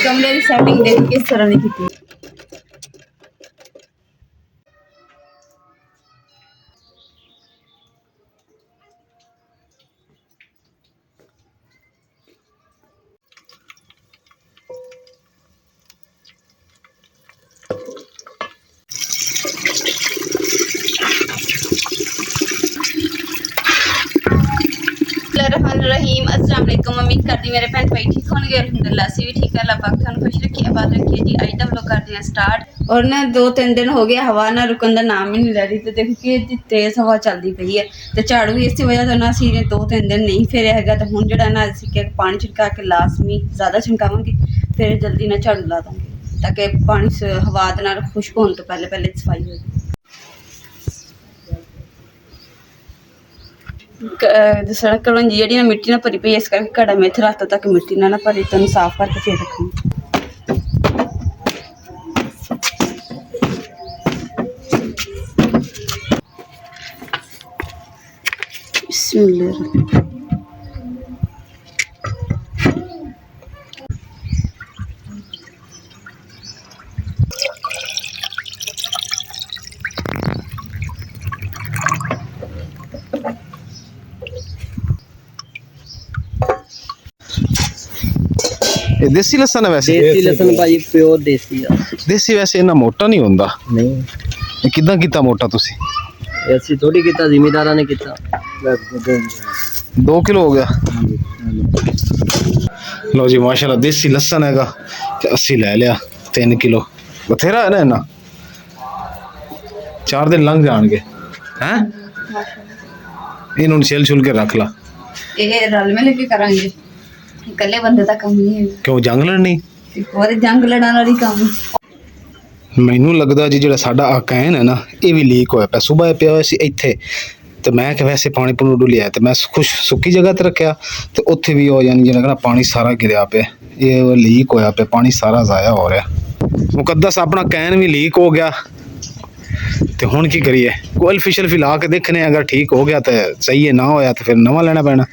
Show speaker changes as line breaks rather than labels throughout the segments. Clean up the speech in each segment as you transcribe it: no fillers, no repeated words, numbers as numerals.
कमरे की सेटिंग देख किस तरह की की रहीम अस्सलाम वालेकुम। उम्मीद करती मेरे भैन भाई ठीक होंगे। अल्हम्दुलिल्लाह असी भी ठीक है। अल्लाह पाक थानू खुश रखिए, आबाद रखिए जी। आज हम लोग करते हैं स्टार्ट। और ना 2-3 दिन हो गया हवा ना रुकन का नाम ही नहीं ले रही। तो देखो कि तेज़ हवा चलती पई है तो झाड़ू भी इस वजह तो ना असी 2-3 दिन नहीं फेरिया है। तो हुण जिहड़ा ना असी पानी छिड़का के लाजमी ज़्यादा छिड़कावांगे फिर जल्दी ना झाड़ू ला देंगे ताकि पानी हवा दे नाल खुश्क होने तो पहले सफाई हो जाए। सड़क कलौंजी जी ना मिट्टी ना भरी पई इस करके घड़ा में इत्थे रख ताकि मिट्टी ना भरी। तो साफ करके फिर रखूँ। बिस्मिल्लाह।
देसी लसन है वैसे?
देसी लसन भाई प्योर देसी आ।
देसी वैसे इन्ना मोटा नहीं होंदा।
नहीं
किदां कीता मोटा तुसी?
ऐसी थोड़ी कीता, जिमीदारा ने कीता।
2 किलो हो गया। लो जी माशाल्लाह देसी लसन हैगा ते अस्सी ले लिया 3 किलो बथेरा है ना। इन्ना 4 दिन लंघ जाणगे हैं। इन्होंने छेल छुल के रख ला।
ये रल मिल के करांगे, इकल्ले बंदे दा काम नहीं है।
क्यों जंग लड़नी?
और जंग लड़ाने वाली काम
ਮੈਨੂੰ ਲੱਗਦਾ ਜੀ ਜਿਹੜਾ ਸਾਡਾ ਆ ਕੈਨ ਹੈ ਨਾ ਇਹ ਵੀ ਲੀਕ ਹੋਇਆ ਪਿਆ। ਸਵੇਰ ਪਿਆ ਹੋਇਆ ਸੀ ਇੱਥੇ ਤੇ ਮੈਂ ਕਿ ਵੈਸੇ ਪਾਣੀ ਪੂਣੀ ਡੁੱਲਿਆ ਤੇ ਮੈਂ ਖੁਸ਼ ਸੁੱਕੀ ਜਗ੍ਹਾ ਤੇ ਰੱਖਿਆ ਤੇ ਉੱਥੇ ਵੀ ਉਹ ਯਾਨੀ ਜਿਹੜਾ ਪਾਣੀ ਸਾਰਾ ਗਿਰਿਆ ਪਿਆ। ਇਹ ਲੀਕ ਹੋਇਆ ਪਿਆ, ਪਾਣੀ ਸਾਰਾ ਜ਼ਾਇਆ ਹੋ ਰਿਹਾ। ਮੁਕੱਦਸ ਆਪਣਾ ਕੈਨ ਵੀ ਲੀਕ ਹੋ ਗਿਆ ਤੇ ਹੁਣ ਕੀ ਕਰੀਏ? ਕੋਈ ਫਿਸ਼ਲ ਲਾ ਕੇ ਦੇਖਨੇ ਅਗਰ ਠੀਕ ਹੋ ਗਿਆ ਤਾਂ ਸਹੀ ਹੈ, ਨਾ ਹੋਇਆ ਤਾਂ ਫਿਰ ਨਵਾਂ ਲੈਣਾ ਪੈਣਾ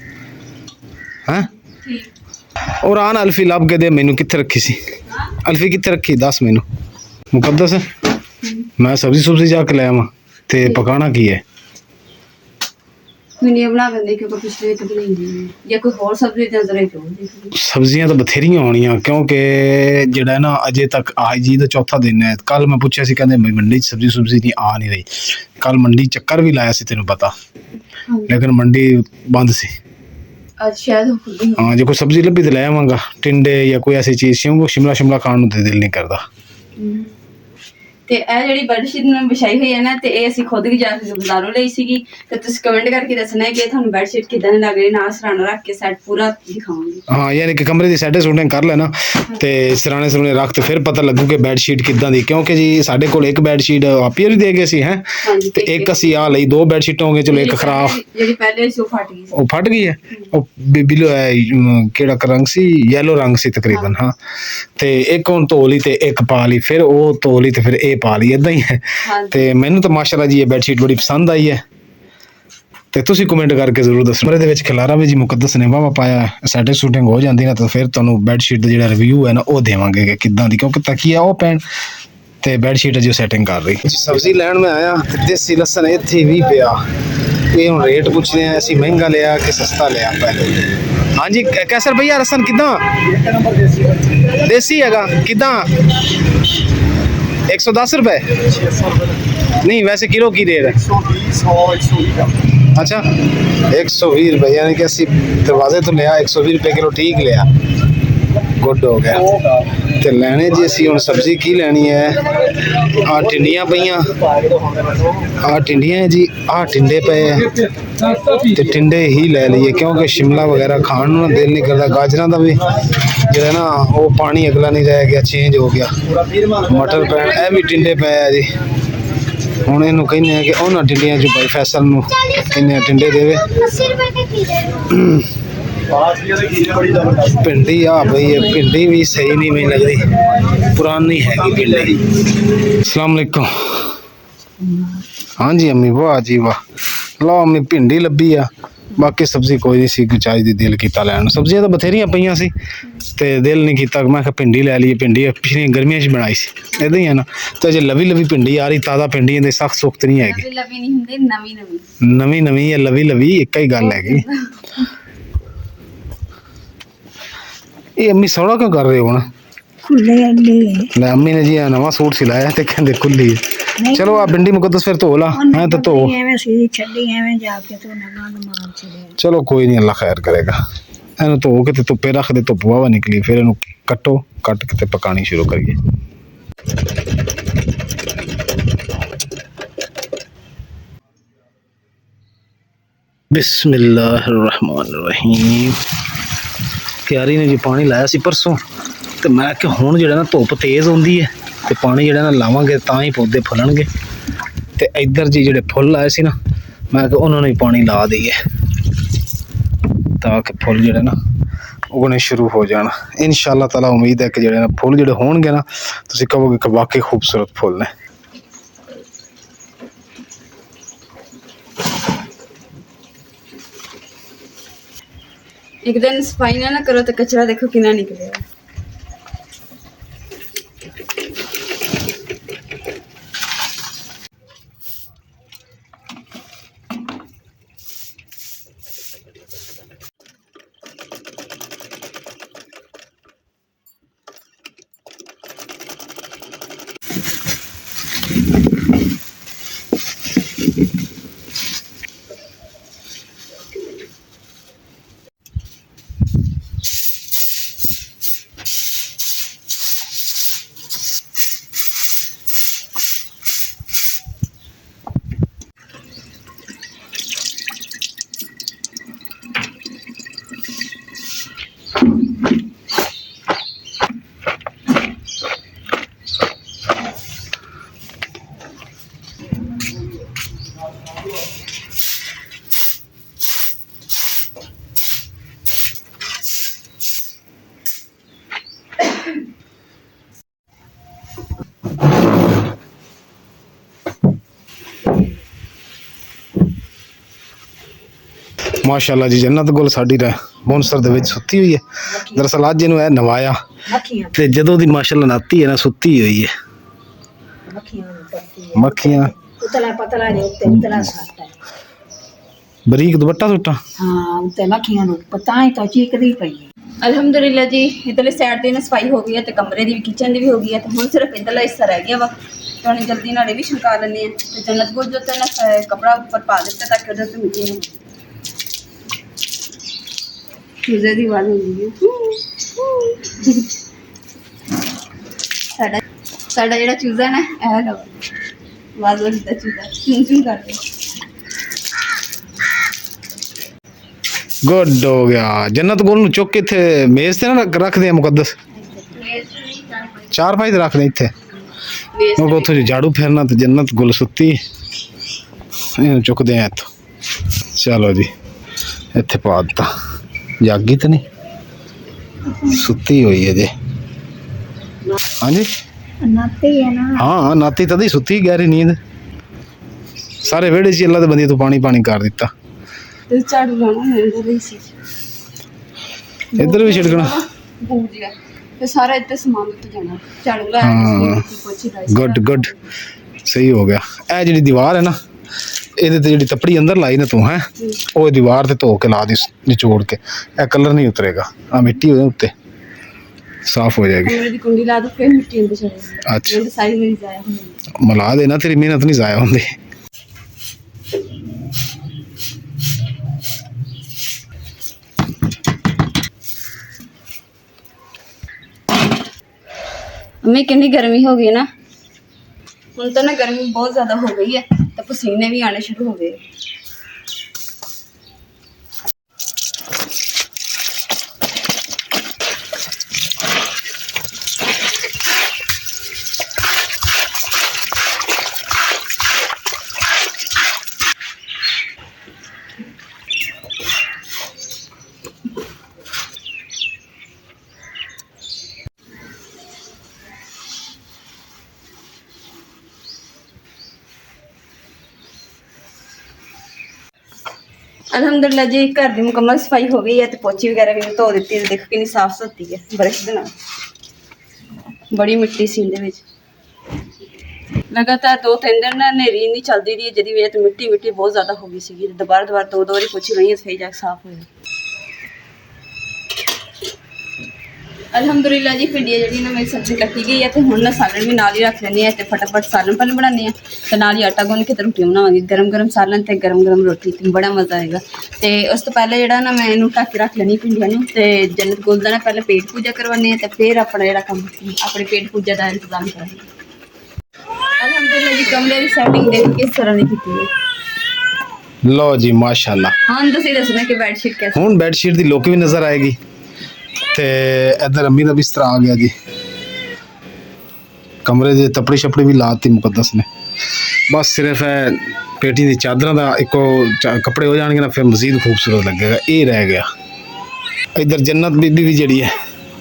ਹੈ। और आन अल्फी लभ के दे मैनू कित्थे रखी सी? अल्फी कित्थे रखी दस मैनू। मुकद्दस मैं सब्जी सुब्जी जाके ले आवां ते पकाना की है?
मैंने बना के देखो पिछले तो बनाई या कोई और सब्जी दे अंदर है।
सब्जियां तो बथेरियां होनियां क्योंकि जेड़ा है ना अजे तक आज जी दा चौथा दिन है। कल मैं पूछा सी कहंदे मंडी सब्जी सुब्जी नहीं आ नहीं रही। कल मंडी चक्कर भी लाया सी तेनू पता, लेकिन मंडी बंद सी। हाँ जो कोई सब्जी लभी तो ले आवांगा। टिंडे या कोई ऐसी चीज शिमला शिमला खाने को दिल नहीं करता।
ਤੇ ਇਹ ਜਿਹੜੀ ਬੈਡਸ਼ੀਟ ਨੂੰ ਵਿਛਾਈ ਹੋਈ ਹੈ ਨਾ ਤੇ ਇਹ ਅਸੀਂ ਖੁਦ ਵੀ ਜਾ ਕੇ ਬਾਜ਼ਾਰੋਂ ਲਈ ਸੀਗੀ ਤੇ ਤੁਸੀਂ ਕਮੈਂਟ ਕਰਕੇ ਦੱਸਣਾ ਕਿ ਤੁਹਾਨੂੰ ਬੈਡਸ਼ੀਟ ਕਿਦਾਂ ਲੱਗ ਰਹੀ। ਨਾਲ ਸਰਾਣਾ ਰੱਖ ਕੇ ਸੈੱਟ ਪੂਰਾ ਦਿਖਾਵਾਂਗੇ। ਹਾਂ
ਯਾਨੀ ਕਿ ਕਮਰੇ ਦੀ ਸੈਟਿੰਗ ਸੂਟਿੰਗ ਕਰ ਲੈਣਾ ਤੇ ਸਰਾਣੇ ਸਰਾਣੇ ਰੱਖ ਤੇ ਫਿਰ ਪਤਾ ਲੱਗੂ ਕਿ ਬੈਡਸ਼ੀਟ ਕਿਦਾਂ ਦੀ। ਕਿਉਂਕਿ ਜੀ ਸਾਡੇ ਕੋਲ ਇੱਕ ਬੈਡਸ਼ੀਟ ਆਪੀਅਰ ਵੀ ਦੇ ਗਏ ਸੀ ਹੈ ਤੇ ਇੱਕ ਅਸੀਂ ਆ ਲਈ। 2 ਬੈਡਸ਼ੀਟਾਂ ਹੋ ਗਏ, ਚਲੋ ਇੱਕ ਖਰਾਬ
ਜਿਹੜੀ ਪਹਿਲੇ ਸੀ ਉਹ ਫਟ ਗਈ।
ਉਹ ਫਟ ਗਈ ਹੈ। ਉਹ ਬਿਲੋ ਕਿਹੜਾ ਰੰਗ ਸੀ? ਯੈਲੋ ਰੰਗ ਸੀ ਤਕਰੀਬਨ। ਹਾਂ ਤੇ ਇੱਕ ਹੁਣ ਧੋ ਲਈ ਤੇ ਇੱਕ ਪਾ ਲਈ, ਫਿਰ ਉਹ ਧੋ ਲਈ ਤੇ ਫਿਰ ਇਹ ਪਾ ਲਈ। ਇਦਾਂ ਹੀ ਹੈ ਤੇ ਮੈਨੂੰ ਤਾਂ ਮਾਸ਼ਾਅੱਲਾ ਜੀ ਇਹ ਬੈਡਸ਼ੀਟ ਬੜੀ ਪਸੰਦ ਆਈ ਹੈ ਤੇ ਤੁਸੀਂ ਕਮੈਂਟ ਕਰਕੇ ਜ਼ਰੂਰ ਦੱਸੋ। ਮੇਰੇ ਦੇ ਵਿੱਚ ਖਿਲਾਰਾ ਵੀ ਜੀ ਮੁਕੱਦਸ ਨੇ ਵਾਵਾ ਪਾਇਆ। ਸੈਟਿੰਗ ਸ਼ੂਟਿੰਗ ਹੋ ਜਾਂਦੀ ਨਾ ਤਾਂ ਫਿਰ ਤੁਹਾਨੂੰ ਬੈਡਸ਼ੀਟ ਦਾ ਜਿਹੜਾ ਰਿਵਿਊ ਹੈ ਨਾ ਉਹ ਦੇਵਾਂਗੇ ਕਿ ਕਿੱਦਾਂ ਦੀ, ਕਿਉਂਕਿ ਤਕੀਆ ਉਹ ਪੈਣ ਤੇ ਬੈਡਸ਼ੀਟ ਜੋ ਸੈਟਿੰਗ ਕਰ ਰਹੀ। ਸਬਜ਼ੀ ਲੈਣ ਮੈਂ ਆਇਆ ਤੇ ਦੇਸੀ ਲਸਣ ਇੱਥੇ ਵੀ ਪਿਆ। ਇਹ ਹੁਣ ਰੇਟ ਪੁੱਛਦੇ ਆ ਅਸੀਂ ਮਹਿੰਗਾ ਲਿਆ ਕਿ ਸਸਤਾ ਲਿਆ ਪਹਿਲੇ। ਹਾਂਜੀ कैसर भैया लसन किदा? देसी हैगा किदा? 110 रुपए? नहीं वैसे किलो की रेट है? 120। अच्छा 120 रुपए यानी कि असी दरवाजे तो लिया 120 रुपए किलो। ठीक लिया, गुड हो गया। तो लैने जी असी हुण सब्जी की लैनी है? आ टिंडियां पईयां, आ टिंडियां जी, आ टिंडे पे ते टिंडे ही ले लीए क्योंकि शिमला वगैरह खाण नूं दिल नहीं करता। गाजरां दा भी जेड़ा ना वो पानी अगला नहीं रह गया, चेंज हो गया। मटर पैण ए भी टिंडे पे है जी। ਹੁਣ ਇਹਨੂੰ ਕਹਿੰਦੇ ਆ ਕਿ ਉਹਨਾਂ ਟਿੰਡਿਆਂ 'ਚ ਭਾਈ ਫੈਸਲ ਨੂੰ ਕਿੰਨੇ ਟਿੰਡੇ ਦੇਵੇ। भिंडी आ भाई भिंडी भी सही नहीं मैं लग रही, पुरानी हैगी भिंडी। अस्सलाम वालेकुम। हाँ जी अम्मी वाह जी वाह। लो अम्मी भिंडी लभी आ बाकी सब्जी कोई नहीं सी चाहिए दिल किया लैन सब्जियां तो बथेरियां पईयां सी ते दिल नहीं किया मैं भिंडी लै लीए भिंडी पिछली गर्मियां च बनाई सी इदां ही है ना तो जे लवी लवी भिंडी आ रही ताज़ा भिंडी इहदे सख्त सुख्त नहीं हैगी
लवी लवी नहीं ਹੁੰਦੇ ਨਵੀਂ ਨਵੀਂ
नवीं नवीं या लवी लवी एक ही गल हैगी ये अम्मी सौड़ा क्यों कर रहे हो ना
खुले अंडे
ले अम्मी ने जी ये नवा सूट सिलाया ते कहंदे खुली है। चलो आ भिंडी मुकद्दस फिर धो ला है तो धो
ਐਵੇਂ ਸੀ ਛੱਡੀ ਐਵੇਂ ਜਾ ਕੇ ਤੋਂ ਨਗਾਂ ਮਾਰ ਛੜਿਆ
चलो कोई नहीं अल्लाह खैर करेगा ਇਹਨੂੰ ਧੋ ਕੇ ਤੇ ਧੁੱਪੇ ਰੱਖ ਦੇ ਧੁੱਪ ਵਾਵਾ ਨਿਕਲੀ ਫਿਰ ਇਹਨੂੰ ਕੱਟ ਕੇ ਤੇ ਪਕਾਣੀ ਸ਼ੁਰੂ ਕਰੀਏ ਬਿਸਮਿਲ੍ਲਾਹਿਰਰਹਿਮਾਨਿਰਰਹੀਮ ਕਿਆਰੀ ਨੇ ਜੀ ਪਾਣੀ ਲਾਇਆ ਸੀ ਪਰਸੋਂ ਤੇ ਮੈਂ ਕਿ ਹੁਣ ਜਿਹੜਾ ਨਾ ਧੁੱਪ ਤੇਜ਼ ਹੁੰਦੀ ਹੈ ਤੇ ਪਾਣੀ ਜਿਹੜਾ ਨਾ ਲਾਵਾਂਗੇ ਤਾਂ ਹੀ ਪੌਦੇ ਫੁੱਲਣਗੇ ਤੇ ਇੱਧਰ ਜੀ ਜਿਹੜੇ ਫੁੱਲ ਆਏ ਸੀ ਨਾ ਮੈਂ ਕਿ ਉਹਨਾਂ ਨੂੰ ਹੀ ਪਾਣੀ ਲਾ ਦਈਏ ਤਾਂ ਕਿ ਫੁੱਲ ਜਿਹੜੇ ਨਾ ਉਗਣੇ ਸ਼ੁਰੂ ਹੋ ਜਾਣ ਇਨਸ਼ਾਅੱਲਾ ਤਾਲਾ ਉਮੀਦ ਹੈ ਕਿ ਜਿਹੜੇ ਨਾ ਫੁੱਲ ਜਿਹੜੇ ਹੋਣਗੇ ਨਾ ਤੁਸੀਂ ਕਹੋਗੇ ਕਿ ਵਾਕਈ ਖੂਬਸੂਰਤ ਫੁੱਲ ਨੇ
एक दिन सफाई ना करो तो कचरा देखो कितना निकलेगा
ਮਾਸ਼ਾਅੱਲਾ ਜੀ ਜੰਨਤ ਗੁਲ ਸਾਡੀ ਬੌਂਸਰ ਦੇ ਵਿੱਚ ਸੁੱਤੀ ਹੋਈ ਹੈ ਦਰਅਸਲ ਅੱਜ ਇਹਨੂੰ ਇਹ ਨਵਾਇਆ
ਮੱਖੀਆਂ
ਤੇ ਜਦੋਂ ਦੀ ਮਾਸ਼ਾਅੱਲਾ ਨਾਤੀ ਹੈ ਨਾ ਸੁੱਤੀ ਹੋਈ ਹੈ
ਮੱਖੀਆਂ ਨੂੰ ਪੱਤੀ
ਮੱਖੀਆਂ
ਉਤਲਾ ਪਤਲਾ ਦੇ ਉੱਤੇ ਉਤਲਾ ਸਾਟਾ
ਬਰੀਕ ਦੁਪੱਟਾ ਸੁੱਟਾ
ਹਾਂ ਉੱਤੇ ਮੱਖੀਆਂ ਨੂੰ ਪਤਾ ਹੀ ਤਾਂ ਚੀਕਦੀ ਪਈ ਹੈ
ਅਲਹਮਦੁਲਿਲਾ ਜੀ ਇਧਰਲੇ ਸਾਈਡ ਤੇ ਨਾ ਸਫਾਈ ਹੋ ਗਈ ਹੈ ਤੇ ਕਮਰੇ ਦੀ ਵੀ ਕਿਚਨ ਦੀ ਵੀ ਹੋ ਗਈ ਹੈ ਤੇ ਹੁਣ ਸਿਰਫ ਇਧਰਲਾ ਹਿੱਸਾ ਰਹਿ ਗਿਆ ਵਾ ਤੇ ਹੁਣ ਜਲਦੀ ਨਾਲ ਇਹ ਵੀ ਛਿੜਕਾ ਲੈਂਦੇ ਆ ਤੇ ਜੰਨਤ ਗੁਲ ਜੋ ਤੇ ਨਾ ਕਪੜਾ ਉੱਪਰ ਪਾ ਦਿੱਤਾ ਤਾਂ ਕਿ ਉਹਦੇ ਤੇ ਮਿੱਟੀ ਨਾ ਚੂਜ਼ੇ ਦੀ ਆਵਾਜ਼ ਹੁੰਦੀ ਹੈ ਸਾਡਾ ਜਿਹੜਾ ਚੂਜ਼ਾ ਨਾ ਇਹ ਲਓ ਆਵਾਜ਼ ਉਹਦਾ ਚੂਜ਼ਾ ਚੂੰ ਕਰਦੇ
ਗੁੱਡ ਹੋ ਗਿਆ ਜੰਨਤ ਗੁਲ ਨੂੰ ਚੁੱਕ ਕੇ ਇੱਥੇ ਮੇਜ਼ ਤੇ ਨਾ ਰੱਖਦੇ ਆ ਮੁਕੱਦਸ ਚਾਰ ਪਾਈ ਤੇ ਰੱਖਦੇ ਇੱਥੇ ਉਹ ਉੱਥੋਂ ਜੀ ਝਾੜੂ ਫੇਰਨਾ ਤੇ ਜੰਨਤ ਗੁਲ ਸੁੱਤੀ ਇਹਨੂੰ ਚੁੱਕਦੇ ਆ ਇੱਥੋਂ ਚਲੋ ਜੀ ਇੱਥੇ ਪਾ ਦਿੱਤਾ ਜਾਗੀ ਤਾਂ ਨਹੀਂ ਸੁੱਤੀ ਹੋਈ ਹੈ ਜੀ ਹਾਂਜੀ
ਨਾਤੀ ਹੈ ਨਾ
ਹਾਂ ਨਾਤੀ ਤਦ ਹੀ ਸੁੱਤੀ ਗਹਿਰੀ ਨੀਂਦ ਸਾਰੇ ਵਿਹੜੇ 'ਚ ਅੱਲਾ ਦੇ ਬੰਦੇ ਤੋਂ ਪਾਣੀ ਪਾਣੀ ਕਰ ਦਿੱਤਾ
ਤੇ ਝਾੜੂ ਲਾਉਣਾ ਅੰਦਰ ਹੀ ਸੀ
ਇੱਧਰ ਵੀ ਛਿੜਕਣਾ
ਬੂਝ ਗਿਆ ਤੇ ਸਾਰਾ ਇੱਥੇ ਸਮਾਨ ਉੱਤੇ ਜਾਣਾ ਝਾੜੂ
ਹਾਂ।
ਲਾਇਆ ਪੋਚੀ ਲਾਈ
ਗੁੱਡ ਗੁੱਡ ਸਹੀ ਹੋ ਗਿਆ ਇਹ ਜਿਹੜੀ ਦੀਵਾਰ ਹੈ ਨਾ ਇਹਦੇ ਤੇ ਜਿਹੜੀ ਤਪੜੀ ਅੰਦਰ ਲਾਈ ਨਾ ਤੂੰ ਹੈ ਉਹ ਦੀਵਾਰ ਤੇ ਧੋ ਕੇ ਲਾ ਦੀ ਨਿਚੋੜ ਕੇ ਇਹ ਕਲਰ ਨਹੀਂ ਉਤਰੇਗਾ ਆ ਮਿੱਟੀ ਉਹਦੇ ਉੱਤੇ ਸਾਫ਼ ਹੋ ਜਾਏਗੀ
ਕਮਰੇ ਦੀ ਕੁੰਡੀ ਲਾ ਦੋ ਫਿਰ ਮਿੱਟੀ ਅੰਦਰ ਚਲੇ
ਅੱਛਾ
ਇਹ ਸਾਰੀ ਮੇਰੀ ਜਾਇਆ ਹੁੰਦੀ
ਮਿਲਾ ਦੇ ਨਾ ਤੇਰੀ ਮਿਹਨਤ ਨਹੀਂ ਜ਼ਾਇਆ ਹੁੰਦੀ
ਅੰਮੀ ਕਿੰਨੀ ਗਰਮੀ ਹੋ ਗਈ ਨਾ ਹੁਣ ਤਾਂ ਨਾ ਗਰਮੀ ਬਹੁਤ ਜ਼ਿਆਦਾ ਹੋ ਗਈ ਹੈ ਤੇ ਪਸੀਨੇ ਵੀ ਆਣੇ ਸ਼ੁਰੂ ਹੋ ਗਏ ਅਲਹਮਦੁਲਿਲਾ ਜੀ ਘਰ ਦੀ ਮੁਕੰਮਲ ਸਫਾਈ ਹੋ ਗਈ ਹੈ ਤੇ ਪੋਚੀ ਵਗੈਰਾ ਵੀ ਧੋ ਦਿੱਤੀ ਹੈ। ਦੇਖੋ ਕਿੰਨੀ ਸਾਫ਼ ਸੁਥਰੀ ਹੈ ਬਰਸ਼ ਦੇ ਨਾਲ। ਬੜੀ ਮਿੱਟੀ ਸੀ ਇਹਦੇ ਵਿੱਚ। ਲਗਾਤਾਰ 2-3 ਦਿਨ ਨਾਲ ਹਨੇਰੀ ਨਹੀਂ ਚੱਲਦੀ ਰਹੀ, ਜਿਹਦੀ ਵਜ੍ਹਾ ਤੋਂ ਮਿੱਟੀ ਬਹੁਤ ਜ਼ਿਆਦਾ ਹੋ ਗਈ ਸੀਗੀ। ਦੁਬਾਰਾ ਦੋ ਵਾਰੀ ਪੋਚੀ ਲਾਈ, ਸਹੀ ਜਾ ਕੇ ਸਾਫ਼ ਹੋਇਆ। ਅਲਹਮਦੁਲਿਲਾ ਜੀ ਭਿੰਡੀਆਂ ਜਿਹੜੀਆਂ ਨਾ ਮੇਰੀ ਸਬਜ਼ੀ ਕੱਟੀ ਗਈ ਹੈ ਤੇ ਹੁਣ ਨਾ ਸਾਲਣ ਵੀ ਨਾਲ ਹੀ ਰੱਖ ਲੈਂਦੇ ਆ ਤੇ ਫਟਾਫਟ ਸਾਲਣ ਪਾਣੀ ਬਣਾਉਂਦੇ ਆ ਤੇ ਨਾਲ ਹੀ ਆਟਾ ਗੁੰਨ ਕੇ ਤੇ ਰੋਟੀਆਂ ਬਣਾਵਾਂਗੇ। ਗਰਮ ਸਾਲਣ ਤੇ ਗਰਮ ਰੋਟੀ ਤੇ ਬੜਾ ਮਜ਼ਾ ਆਏਗਾ। ਤੇ ਉਸ ਤੋਂ ਪਹਿਲਾਂ ਜਿਹੜਾ ਨਾ ਮੈਂ ਇਹਨੂੰ ਢੱਕ ਕੇ ਰੱਖ ਲੈਣੀ ਭਿੰਡੀਆਂ ਨੂੰ ਤੇ ਜੰਨਤ ਗੁਲ ਦਾ ਨਾ ਪਹਿਲਾਂ ਪੇਟ ਪੂਜਾ ਕਰਵਾਉਂਦੇ ਆ ਤੇ ਫਿਰ ਆਪਣਾ ਜਿਹੜਾ ਕੰਮ ਆਪਣੇ ਪੇਟ ਪੂਜਾ ਦਾ ਇੰਤਜ਼ਾਮ ਕਰਾਂਗੇ। ਅਲਹਮਦੁਲਿਲਾ ਜੀ ਕਮਰੇ ਦੀ ਸੈਟਿੰਗ ਦੇਖ ਕਿਸ ਤਰ੍ਹਾਂ ਦੀ ਕੀਤੀ ਹੈ।
लो जी माशाल्लाह।
ਹੁਣ ਤੁਸੀਂ ਦੱਸਣਾ ਕਿ ਬੈੱਡ ਸ਼ੀਟ ਕਿਸ
ਹੁਣ ਬੈੱਡ ਸ਼ੀਟ ਦੀ ਲੁੱਕ ਵੀ ਨਜ਼ਰ ਆਏਗੀ ਤੇ ਇਧਰ ਅੰਮੀ ਦਾ ਬਿਸਤਰਾ ਆ ਗਿਆ ਜੀ। ਕਮਰੇ ਦੇ ਤਪੜੀ ਛਪੜੀ ਵੀ ਲਾਤੀ ਮੁਕੱਦਸ ਨੇ। ਬਸ ਸਿਰਫ ਪੇਟੀ ਦੀ ਚਾਦਰਾਂ ਦਾ ਇੱਕੋ ਕੱਪੜੇ ਹੋ ਜਾਣਗੇ ਨਾ ਫਿਰ ਮਜ਼ੀਦ ਖੂਬਸੂਰਤ ਲੱਗੇਗਾ। ਇਹ ਰਹਿ ਗਿਆ। ਇਧਰ ਜन्नत बीबी भी ਜਿਹੜੀ ਹੈ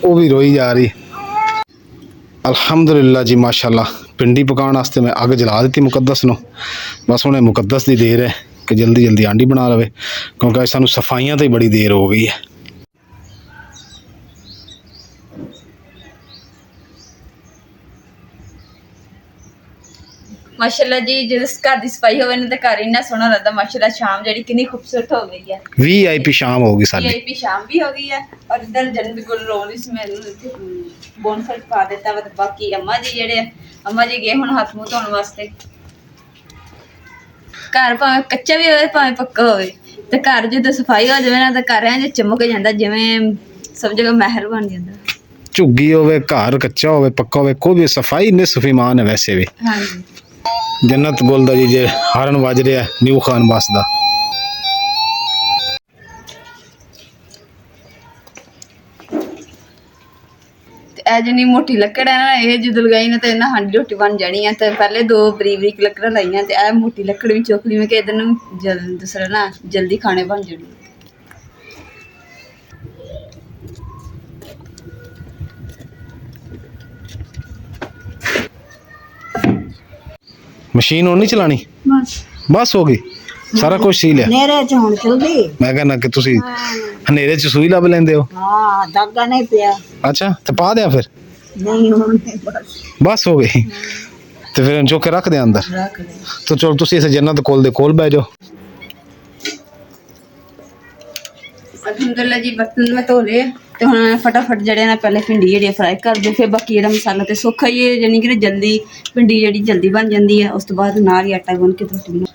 ਉਹ ਵੀ ਰੋਈ ਜਾ ਰਹੀ। ਅਲਹਮਦੁਲਿਲਾ ਜੀ ਮਾਸ਼ਾਅੱਲਾ। ਪਿੰਡੀ ਪਕਾਉਣ ਵਾਸਤੇ ਮੈਂ ਅੱਗ ਜਲਾ ਦਿੱਤੀ ਮੁਕੱਦਸ ਨੂੰ। ਬਸ ਹੁਣ ਮੁਕੱਦਸ ਦੀ ਦੇਰ ਹੈ ਕਿ ਜਲਦੀ ਆਂਡੀ ਬਣਾ ਲਵੇ ਕਿਉਂਕਿ ਸਾਨੂੰ ਸਫਾਈਆਂ ਤੇ ਬੜੀ ਦੇਰ ਹੋ ਗਈ ਹੈ।
ਮਾਸ਼ਾਅੱਲਾ ਜੀ ਜਿਸ ਘਰ ਦੀ ਸਫਾਈ ਹੋਵੇ ਨਾ ਤੇ ਘਰ ਇੰਨਾ ਸੋਹਣਾ ਲੱਗਦਾ। ਮਾਸ਼ਾਅੱਲਾ ਸ਼ਾਮ ਜਿਹੜੀ ਕਿੰਨੀ ਖੂਬਸੂਰਤ ਹੋ ਗਈ ਹੈ।
VIP ਸ਼ਾਮ ਹੋ ਗਈ ਸਾਡੀ।
VIP ਸ਼ਾਮ ਵੀ ਹੋ ਗਈ ਹੈ ਔਰ ਇਧਰ ਜੰਨਤ ਗੁਲ ਰੋਲ ਇਸ ਮੈਨੂੰ ਬੋਨਫਲ ਪਾ ਦਿੱਤਾ ਵਾ ਤੇ ਬਾਕੀ ਅੰਮਾ ਜੀ ਜਿਹੜੇ ਅੰਮਾ ਜੀ ਗਏ ਹੁਣ ਹੱਥ ਮੂੰਹ ਧੋਣ ਵਾਸਤੇ। ਘਰ ਭਾਵੇਂ ਕੱਚਾ ਵੀ ਹੋਵੇ ਭਾਵੇਂ ਪੱਕਾ ਹੋਵੇ ਤੇ ਘਰ ਜਦੋਂ ਸਫਾਈ ਹੋ ਜਾਵੇ ਨਾ ਤਾਂ ਘਰ ਐਂ ਚਮਕ ਜਾਂਦਾ ਜਿਵੇਂ ਸਭ ਜਗ੍ਹਾ ਮਹਿਲ ਬਣ ਜਾਂਦਾ।
ਝੁੱਗੀ ਹੋਵੇ ਘਰ ਕੱਚਾ ਹੋਵੇ ਪੱਕਾ ਹੋਵੇ ਕੋਈ ਵੀ ਸਫਾਈ ਨਿਸਫ ਈਮਾਨ ਹੈ। ਵੈਸੇ ਵੀ
ਹਾਂਜੀ
ਜन्नत गुल ਦਾ ਜੀ ਜੇ ਹਾਰਨ ਵੱਜ ਰਿਹਾ ਨਿਊ ਖਾਨ ਬਾਸ ਦਾ।
ਇਹ ਜਿੰਨੀ ਮੋਟੀ ਲੱਕੜ ਹੈ ਨਾ ਇਹ ਜਦੋਂ ਲਗਾਈ ਨਾ ਤੇ ਇਹਨਾਂ ਹਾਂਡੀ ਰੋਟੀ ਬਣ ਜਾਣੀ ਹੈ। ਤੇ ਪਹਿਲੇ 2 ਬਰੀਕ ਲੱਕੜਾਂ ਲਾਈਆਂ ਤੇ ਇਹ ਮੋਟੀ ਲੱਕੜ ਵੀ ਚੁੱਕ ਲਈ ਮੈਂ ਕਿ ਇਹਦੇ ਨੂੰ ਦੂਸਰਾ ਨਾ ਜਲਦੀ ਖਾਣੇ ਬਣ ਜਾਣੀ।
ਮਸ਼ੀਨ ਹੁਣ ਨਹੀਂ ਚਲਾਣੀ ਬਸ ਹੋ ਗਈ ਸਾਰਾ ਕੁਝ ਸੀ ਲਿਆ।
ਨੇਰੇ ਚ ਹੁਣ ਚਲਦੀ।
ਮੈਂ ਕਹਿੰਦਾ ਕਿ ਤੁਸੀਂ ਹਨੇਰੇ ਚ ਸੂਈ ਲੱਭ ਲੈਂਦੇ ਹੋ।
ਹਾਂ ਦਾਗਾ ਨਹੀਂ ਪਿਆ।
ਅੱਛਾ ਤੇ ਪਾ ਦਿਆ ਫਿਰ।
ਨਹੀਂ ਹੁਣ
ਬਸ ਹੋ ਗਈ ਤੇ ਫਿਰ ਚੁੱਕ ਕੇ ਰੱਖ ਦਿਆਂ ਅੰਦਰ।
ਰੱਖ ਲੈ।
ਤਾਂ ਚਲੋ ਤੁਸੀਂ ਇਸ ਜन्नत ਕੋਲ ਦੇ ਕੋਲ ਬਹਿ ਜਾਓ।
ਅਲਹਮਦੁਲਿਲਾ ਜੀ ਬਰਤਨ ਮੈਂ ਧੋ ਲਏ ਤੇ ਹੁਣ ਫਟਾਫਟ ਜਿਹੜੇ ਨਾ ਪਹਿਲੇ ਭਿੰਡੀ ਜਿਹੜੀ ਫਰਾਈ ਕਰ ਦਿਓ ਫਿਰ ਬਾਕੀ ਜਿਹੜਾ ਮਸਾਲਾ ਤੇ ਸੁੱਕਾ ਹੀ ਹੈ ਯਾਨੀ ਕਿ ਜਲਦੀ ਭਿੰਡੀ ਜਿਹੜੀ ਜਲਦੀ ਬਣ ਜਾਂਦੀ ਹੈ। ਉਸ ਤੋਂ ਬਾਅਦ ਨਾਲ ਹੀ ਆਟਾ ਗੁੰਨ ਕੇ ਰੋਟੀ ਬਣਾ।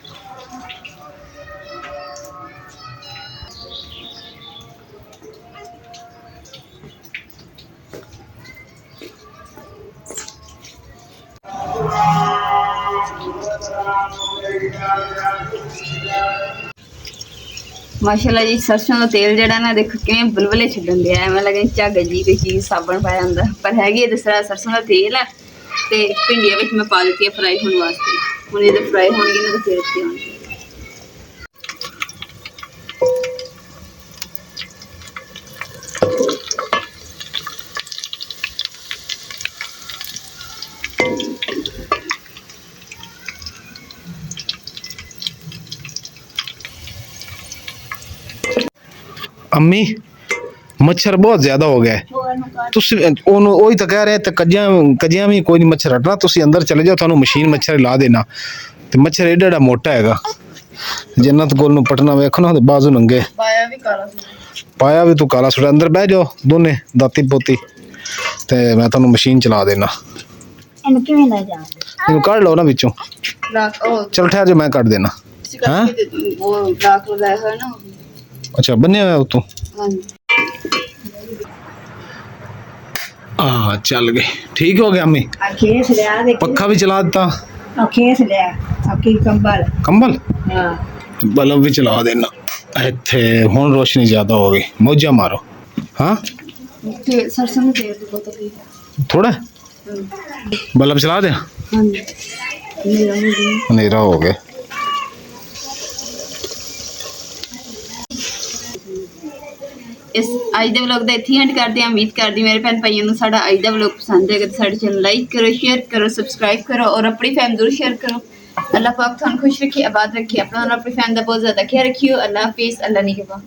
ਮਾਸ਼ਾਅੱਲਾ ਜੀ ਸਰਸੋਂ ਦਾ ਤੇਲ ਜਿਹੜਾ ਨਾ ਦੇਖੋ ਕਿਵੇਂ ਬਲਬਲੇ ਛੱਡਣ ਦਿਆ ਐਵੇਂ ਲੱਗੇ ਝੱਗ ਜੀ ਕੋਈ ਚੀਜ਼ ਸਾਬਣ ਪਾਇਆ ਹੁੰਦਾ ਪਰ ਹੈਗੀ ਜਿਸ ਤਰ੍ਹਾਂ ਸਰਸੋਂ ਦਾ ਤੇਲ ਹੈ ਤੇ ਭਿੰਡੀਆਂ ਵਿੱਚ ਮੈਂ ਪਾ ਦਿੱਤੀ ਹੈ ਫਰਾਈ ਹੋਣ ਵਾਸਤੇ। ਹੁਣ ਇਹਦੇ ਫਰਾਈ ਹੋਣਗੇ ਨਾ ਤਾਂ ਫਿਰ ਉੱਤੇ ਹੋਣਗੇ।
अम्मी मच्छर बहुत ज्यादा हो गया है। ਤੁਸੀਂ ਉਹੀ ਤਾਂ ਕਹਿ ਰਹੇ ਤੇ ਕੱਜੀਆਂ ਵੀ ਕੋਈ ਨਹੀਂ ਮੱਛਰ ਹਟਣਾ। ਤੁਸੀਂ ਅੰਦਰ ਚਲੇ ਜਾਓ ਤੁਹਾਨੂੰ ਮਸ਼ੀਨ ਮੱਛਰ ਲਾ ਦੇਣਾ ਤੇ ਮੱਛਰ ਏਡਾ ਮੋਟਾ ਹੈਗਾ। जन्नत गुल ਨੂੰ ਪਟਣਾ ਵੇਖੋ ਨਾ ਬਾਜ਼ੂ ਨੰਗੇ ਪਾਇਆ ਵੀ ਤੂੰ ਕਾਲਾ ਸੁੱਟਾ। ਅੰਦਰ ਬਹਿ ਜਾਓ ਦੋਨੇ ਦਾਤੀ ਪੋਤੀ ਤੇ ਮੈਂ ਤੁਹਾਨੂੰ ਮਸ਼ੀਨ ਚਲਾ ਦੇਣਾ।
ਇਹਨੂੰ ਕਿਵੇਂ ਲੈ ਜਾ?
ਇਹਨੂੰ ਕੱਢ ਲਓ ਨਾ ਵਿੱਚੋਂ। ਚਲ ਠਹਿਰ ਜਾ ਮੈਂ ਕੱਢ ਦੇਣਾ। ਹਾਂ
ਉਹ ਲਾਕ ਲਗਾਇਆ ਹੋਇਆ ਨਾ।
ਅੱਛਾ ਬੰਨਿਆ ਹੋਇਆ ਉਤੋਂ।
ਹਾਂਜੀ
ਆ ਚੱਲ ਗਏ ਠੀਕ ਹੋ ਗਿਆ ਅम्मी।
ਖੇਸ ਲਿਆ ਦੇ।
ਪੱਖਾ ਵੀ ਚਲਾ ਦਿੱਤਾ।
ਖੇਸ ਲਿਆ ਆਕੀ ਕੰਬਲ ਹਾਂ
ਬਲਬ ਵੀ ਚਲਾ ਦੇਣਾ। ਇੱਥੇ ਹੁਣ ਰੋਸ਼ਨੀ ਜ਼ਿਆਦਾ ਹੋ ਗਈ ਮੌਜਾਂ ਮਾਰੋ। ਹਾਂ
ਤੇ ਸਰਸੋਂ ਦੇ ਤੇਲ ਦੀ ਬੋਤਲ ਵੀ
ਥੋੜਾ ਬਲਬ ਚਲਾ ਦੇ।
ਹਾਂਜੀ
ਹਨੇਰਾ ਹੋ ਗਿਆ।
ਇਸ ਅੱਜ ਦੇ ਵਲੌਗ ਦਾ ਇੱਥੇ ਐਂਡ ਕਰਦੇ ਹਾਂ। ਉਮੀਦ ਕਰਦੀ ਮੇਰੇ ਭੈਣ ਭਾਈਆਂ ਨੂੰ ਸਾਡਾ ਅੱਜ ਦਾ ਵਲੌਗ ਪਸੰਦ ਆਏਗਾ ਤੇ ਸਾਡੇ ਚੈਨਲ ਲਾਈਕ ਕਰੋ, ਸ਼ੇਅਰ ਕਰੋ, ਸਬਸਕ੍ਰਾਈਬ ਕਰੋ ਔਰ ਆਪਣੀ ਫੈਮਿਲੀ ਨੂੰ ਸ਼ੇਅਰ ਕਰੋ। अल्लाह पाक थान खुश रखे, आबाद रखे, अपना और अपनी फैन का बहुत ज़्यादा ख्याल रखियो। अल्लाह हाफिज़, अल्लाह निगहबान।